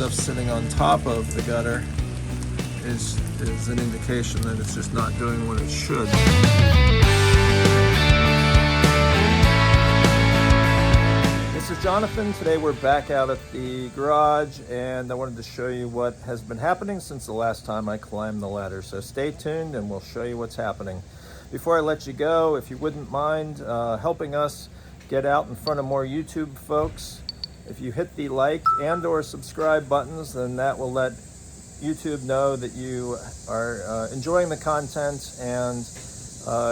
stuff sitting on top of the gutter is an indication that it's just not doing what it should. This is Jonathan. Today we're back out at the garage and I wanted to show you what has been happening since the last time I climbed the ladder. So stay tuned and we'll show you what's happening. Before I let you go, if you wouldn't mind helping us get out in front of more YouTube folks, if you hit the like and or subscribe buttons, then that will let YouTube know that you are enjoying the content, and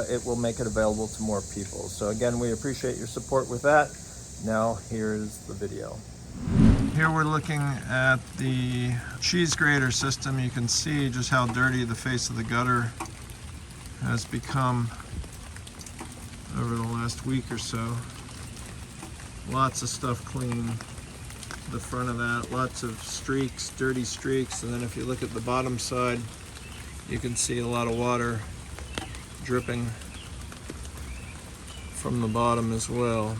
it will make it available to more people. So again, we appreciate your support with that. Now here's the video. Here we're looking at the cheese grater system. You can see just how dirty the face of the gutter has become over the last week or so. Lots of stuff clean. The front of that, lots of streaks, dirty streaks, and then if you look at the bottom side, you can see a lot of water dripping from the bottom as well.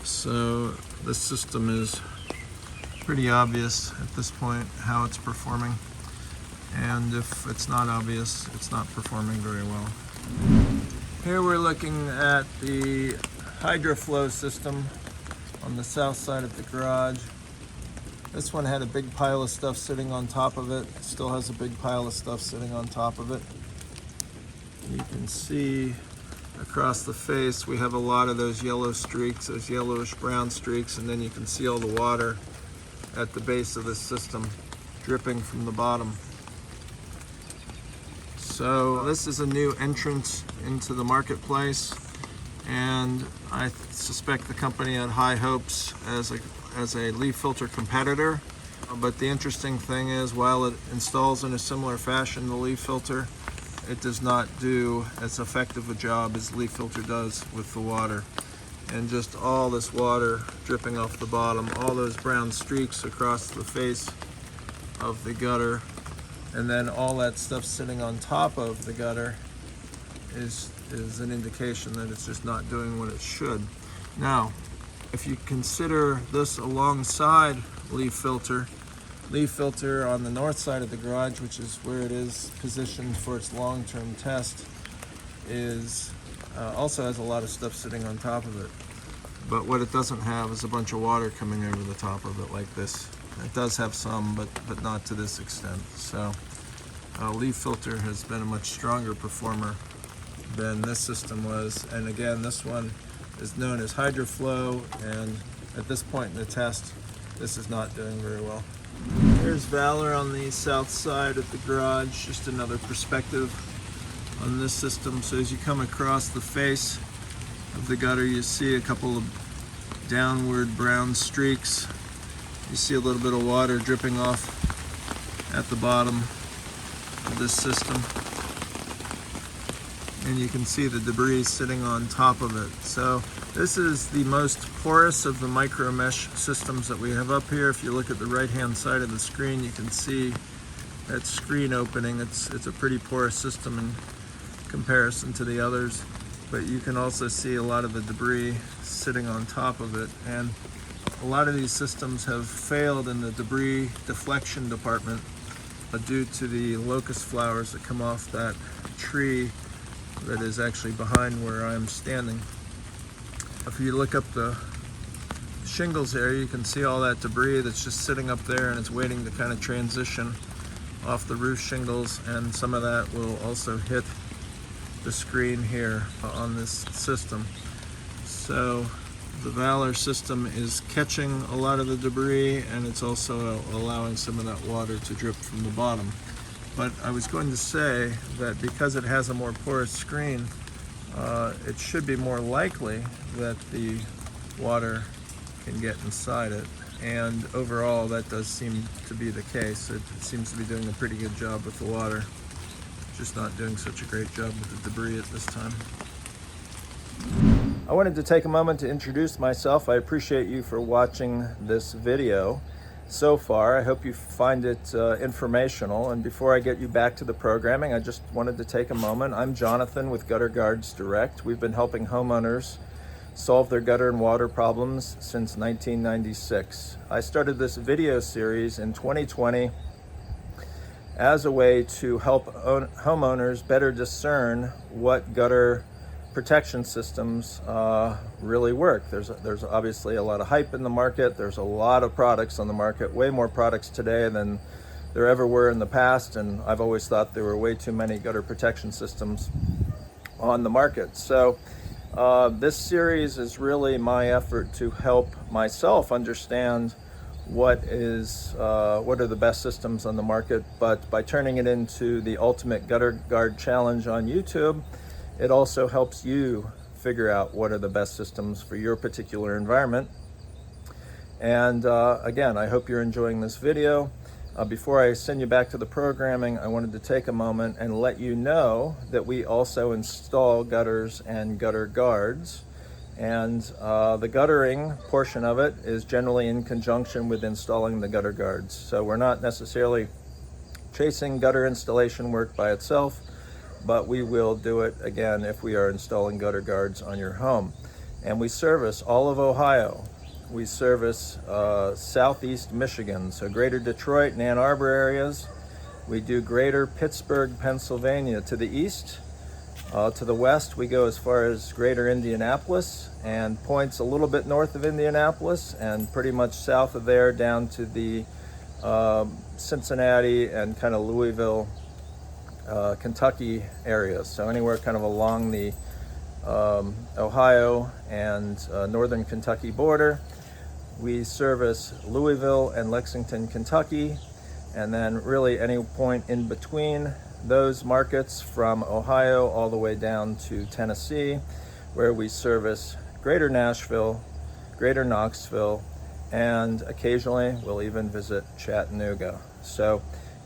So this system is pretty obvious at this point how it's performing, and if it's not obvious, it's not performing very well. Here we're looking at the HydroFlo system on the south side of the garage. This one had a big pile of stuff sitting on top of it. It still has a big pile of stuff sitting on top of it. You can see across the face we have a lot of those yellow streaks, those yellowish brown streaks, and then you can see all the water at the base of this system dripping from the bottom. So this is a new entrance into the marketplace, and I suspect the company had high hopes as a leaf filter competitor. But the interesting thing is, while it installs in a similar fashion the leaf filter, it does not do as effective a job as leaf filter does with the water. And just all this water dripping off the bottom, all those brown streaks across the face of the gutter, and then all that stuff sitting on top of the gutter is an indication that it's just not doing what it should. Now, if you consider this alongside leaf filter on the north side of the garage, which is where it is positioned for its long-term test, is also has a lot of stuff sitting on top of it. But what it doesn't have is a bunch of water coming over the top of it like this. It does have some, but not to this extent. So leaf filter has been a much stronger performer than this system was. And again, this one is known as HydroFlo, and at this point in the test, this is not doing very well. Here's Valor on the south side of the garage, just another perspective on this system. So as you come across the face of the gutter, you see a couple of downward brown streaks. You see a little bit of water dripping off at the bottom of this system, and you can see the debris sitting on top of it. So this is the most porous of the micro mesh systems that we have up here. If you look at the right hand side of the screen, you can see that screen opening. It's a pretty porous system in comparison to the others, but you can also see a lot of the debris sitting on top of it. And a lot of these systems have failed in the debris deflection department due to the locust flowers that come off that tree that is actually behind where I'm standing. If you look up the shingles area, you can see all that debris that's just sitting up there, and it's waiting to kind of transition off the roof shingles, and some of that will also hit the screen here on this system. So the Valor system is catching a lot of the debris, and it's also allowing some of that water to drip from the bottom. But I was going to say that because it has a more porous screen, it should be more likely that the water can get inside it. And overall, that does seem to be the case. It seems to be doing a pretty good job with the water, just not doing such a great job with the debris at this time. I wanted to take a moment to introduce myself. I appreciate you for watching this video so far. I hope you find it informational. And before I get you back to the programming, I just wanted to take a moment. I'm Jonathan with Gutter Guards Direct. We've been helping homeowners solve their gutter and water problems since 1996. I started this video series in 2020 as a way to help homeowners better discern what gutter protection systems really work. There's obviously a lot of hype in the market. There's a lot of products on the market, way more products today than there ever were in the past, and I've always thought there were way too many gutter protection systems on the market. So this series is really my effort to help myself understand what are the best systems on the market, but by turning it into the Ultimate Gutter Guard Challenge on YouTube, it also helps you figure out what are the best systems for your particular environment. And again, I hope you're enjoying this video. Before I send you back to the programming, I wanted to take a moment and let you know that we also install gutters and gutter guards. And the guttering portion of it is generally in conjunction with installing the gutter guards. So we're not necessarily chasing gutter installation work by itself, but we will do it again if we are installing gutter guards on your home. And we service all of Ohio. We service southeast Michigan, so greater Detroit and Ann Arbor areas. We do greater Pittsburgh, Pennsylvania to the east. To the west, we go as far as greater Indianapolis and points a little bit north of Indianapolis, and pretty much south of there down to the Cincinnati and kind of Louisville, Kentucky areas. So anywhere kind of along the Ohio and northern Kentucky border. We service Louisville and Lexington, Kentucky, and then really any point in between those markets from Ohio all the way down to Tennessee, where we service greater Nashville, greater Knoxville, and occasionally we'll even visit Chattanooga. So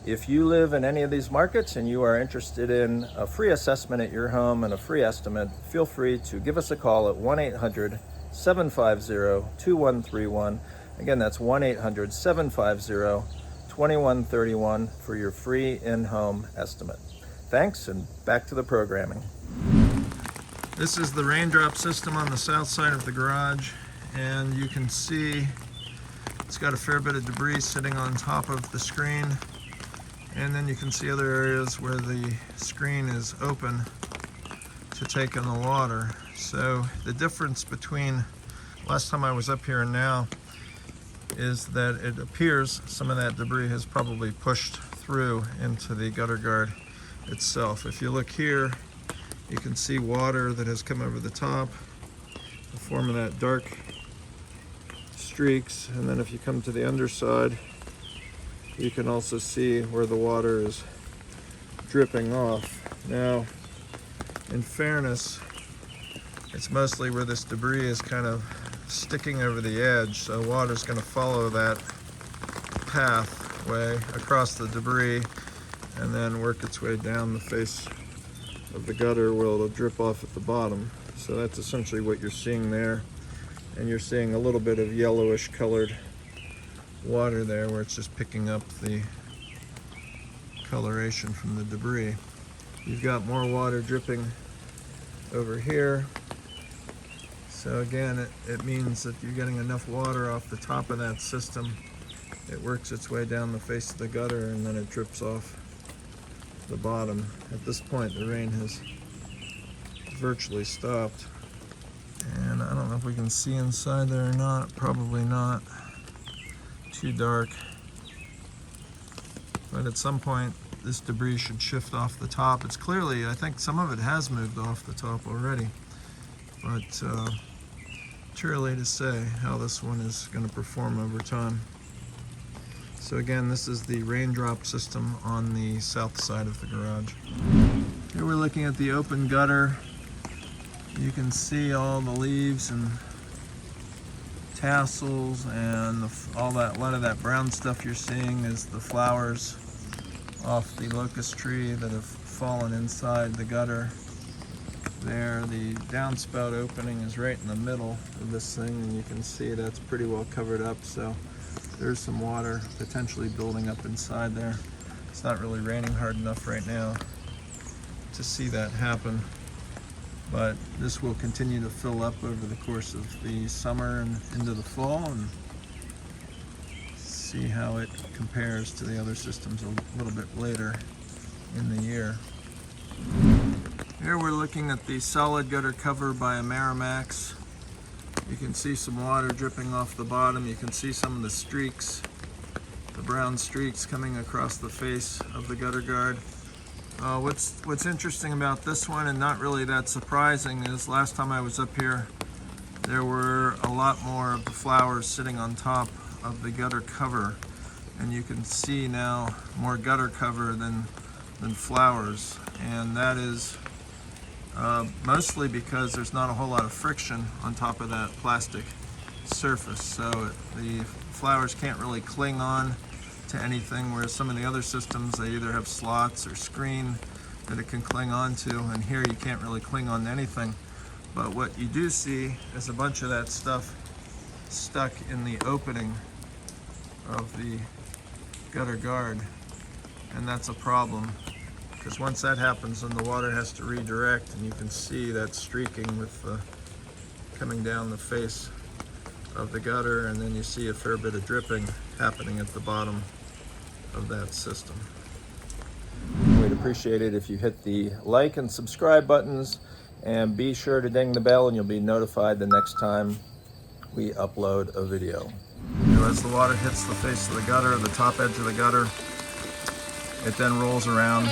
if you live in any of these markets and you are interested in a free assessment at your home and a free estimate, feel free to give us a call at 1-800-750-2131. Again, that's 1-800-750-2131 for your free in-home estimate. Thanks, and back to the programming. This is the RainDrop system on the south side of the garage, and you can see it's got a fair bit of debris sitting on top of the screen. And then you can see other areas where the screen is open to take in the water. So the difference between last time I was up here and now is that it appears some of that debris has probably pushed through into the gutter guard itself. If you look here, you can see water that has come over the top, the form of that dark streaks. And then if you come to the underside, you can also see where the water is dripping off. Now, in fairness, it's mostly where this debris is kind of sticking over the edge, so water's going to follow that pathway across the debris and then work its way down the face of the gutter where it'll drip off at the bottom. So that's essentially what you're seeing there, and you're seeing a little bit of yellowish colored water there where it's just picking up the coloration from the debris. You've got more water dripping over here. So again, it means that you're getting enough water off the top of that system. It works its way down the face of the gutter and then it drips off the bottom. At this point, the rain has virtually stopped. And I don't know if we can see inside there or not, probably not. Too dark, but at some point this debris should shift off the top. It's clearly, I think some of it has moved off the top already, but too early to say how this one is going to perform over time. So again, this is the RainDrop system on the south side of the garage. Here we're looking at the open gutter. You can see all the leaves and tassels and a lot of that brown stuff you're seeing is the flowers off the locust tree that have fallen inside the gutter. There, the downspout opening is right in the middle of this thing, and you can see that's pretty well covered up, so there's some water potentially building up inside there. It's not really raining hard enough right now to see that happen, but this will continue to fill up over the course of the summer and into the fall, and see how it compares to the other systems a little bit later in the year. Here we're looking at the solid gutter cover by Amerimax. You can see some water dripping off the bottom. You can see some of the streaks, the brown streaks coming across the face of the gutter guard. What's interesting about this one, and not really that surprising, is last time I was up here there were a lot more of the flowers sitting on top of the gutter cover, and you can see now more gutter cover than flowers, and that is mostly because there's not a whole lot of friction on top of that plastic surface, so the flowers can't really cling on to anything, whereas some of the other systems, they either have slots or screen that it can cling on to, and here you can't really cling on to anything. But what you do see is a bunch of that stuff stuck in the opening of the gutter guard, and that's a problem, because once that happens then the water has to redirect, and you can see that streaking with the coming down the face of the gutter, and then you see a fair bit of dripping happening at the bottom of that system. We'd appreciate it if you hit the like and subscribe buttons, and be sure to ding the bell and you'll be notified the next time we upload a video. As the water hits the face of the gutter, the top edge of the gutter, it then rolls around